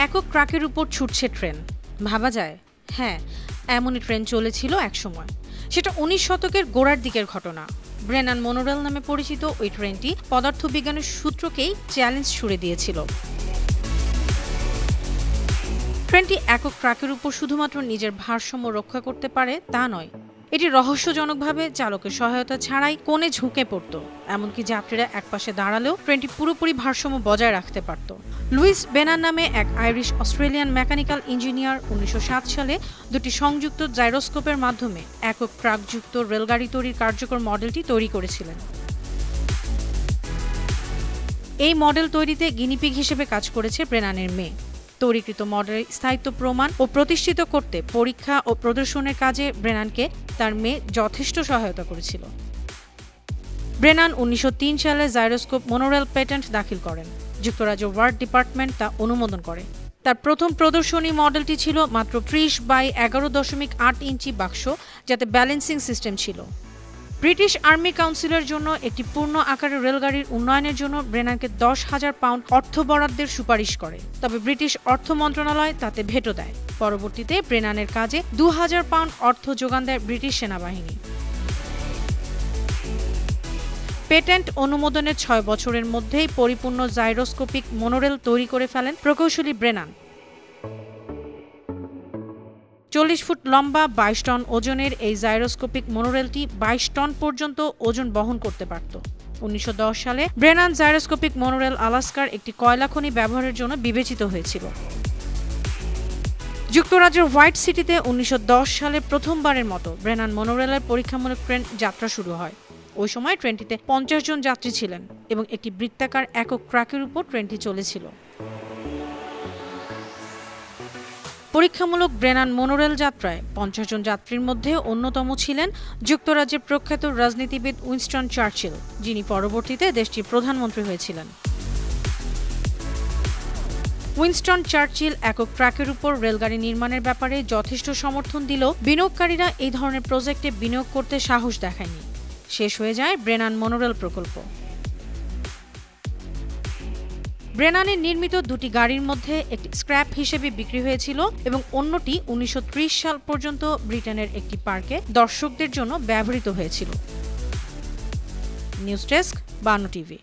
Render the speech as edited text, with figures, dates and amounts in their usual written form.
একক ট্রাকের উপর ছুটছে ট্রেন, ভাবা যায়? হ্যাঁ, এমনই ট্রেন চলেছিল একসময়। সেটা 19 শতকের গোড়ার দিকের ঘটনা। ব্রেনান মনোরেল নামে পরিচিত ওই ট্রেনটি পদার্থবিজ্ঞানের সূত্রকেই চ্যালেঞ্জ ছুড়ে দিয়েছিল। ট্রেনটি একক ট্রাকের উপর শুধুমাত্র নিজের ভারসাম্য রক্ষা করতে পারে তা নয়, এটি রহস্যজনকভাবে চালকের সহায়তা ছাড়াই কোণে ঝুঁকে পড়ত। এমনকি যাত্রীরা একপাশে দাঁড়ালেও ট্রেনটি পুরোপুরি ভারসাম্য বজায় রাখতে পারত। লুইস বেনান নামে এক আইরিশ অস্ট্রেলিয়ান মেকানিক্যাল ইঞ্জিনিয়ার 1907 সালে দুটি সংযুক্ত জাইরোস্কোপের মাধ্যমে একক ট্রাকযুক্ত রেলগাড়ি তৈরির কার্যকর মডেলটি তৈরি করেছিলেন। এই মডেল তৈরিতে গিনিপিগ হিসেবে কাজ করেছে ব্রেনানের মেয়ে। তৈরিকৃত মডেলের স্থায়িত্ব প্রমাণ ও প্রতিষ্ঠিত করতে পরীক্ষা ও প্রদর্শনের কাজে ব্রেনানকে তার মেয়ে যথেষ্ট সহায়তা করেছিল। ব্রেনান 1903 সালে জাইরোস্কোপ মনোরেল পেটেন্ট দাখিল করেন। যুক্তরাজ্য ওয়ার ডিপার্টমেন্ট তা অনুমোদন করে। তার প্রথম প্রদর্শনী মডেলটি ছিল মাত্র 30 বাই 11.8 ইঞ্চি বাক্স, যাতে ব্যালেন্সিং সিস্টেম ছিল। ব্রিটিশ আর্মি কাউন্সিলের জন্য একটি পূর্ণ আকারের রেলগাড়ির উন্নয়নের জন্য ব্রেনানকে 10,000 পাউন্ড অর্থ বরাদ্দের সুপারিশ করে, তবে ব্রিটিশ অর্থ মন্ত্রণালয় তাতে ভেটো দেয়। পরবর্তীতে ব্রেনানের কাজে 2,000 পাউন্ড অর্থ যোগান দেয় ব্রিটিশ সেনাবাহিনী। পেটেন্ট অনুমোদনের 6 বছরের মধ্যেই পরিপূর্ণ জাইরোস্কোপিক মনোরেল তৈরি করে ফেলেন প্রকৌশলী ব্রেনান। 40 ফুট লম্বা 22 টন ওজনের এই জাইরোস্কোপিক মনোরেলটি 22 টন পর্যন্ত ওজন বহন করতে পারত। 1910 সালে ব্রেনান জাইরোস্কোপিক মনোরেল আলাস্কার একটি কয়লা খনি ব্যবহারের জন্য বিবেচিত হয়েছিল। যুক্তরাজ্যের হোয়াইট সিটিতে 1910 সালে প্রথমবারের মতো ব্রেনান মনোরেলের পরীক্ষামূলক ট্রেন যাত্রা শুরু হয়। ওই সময় ট্রেনটিতে 50 জন যাত্রী ছিলেন এবং একটি বৃত্তাকার একক ট্রাকের উপর ট্রেনটি চলেছিল। পরীক্ষামূলক ব্রেনান মনোরেল যাত্রায় 50 জন যাত্রীর মধ্যে অন্যতম ছিলেন যুক্তরাজ্যের প্রখ্যাত রাজনীতিবিদ উইনস্টন চার্চিল, যিনি পরবর্তীতে দেশটির প্রধানমন্ত্রী হয়েছিলেন। উইনস্টন চার্চিল একক ট্রাকের উপর রেলগাড়ি নির্মাণের ব্যাপারে যথেষ্ট সমর্থন দিলেও বিনিয়োগকারীরা এই ধরনের প্রজেক্টে বিনিয়োগ করতে সাহস দেখায়নি। শেষ হয়ে যায় ব্রেনান মনোরেল প্রকল্প। ব্রেনানের নির্মিত দুটি গাড়ির মধ্যে একটি স্ক্র্যাপ হিসেবে বিক্রি হয়েছিল এবং অন্যটি 1930 সাল পর্যন্ত ব্রিটেনের একটি পার্কে দর্শকদের জন্য ব্যবহৃত হয়েছিল। News desk, 52 TV.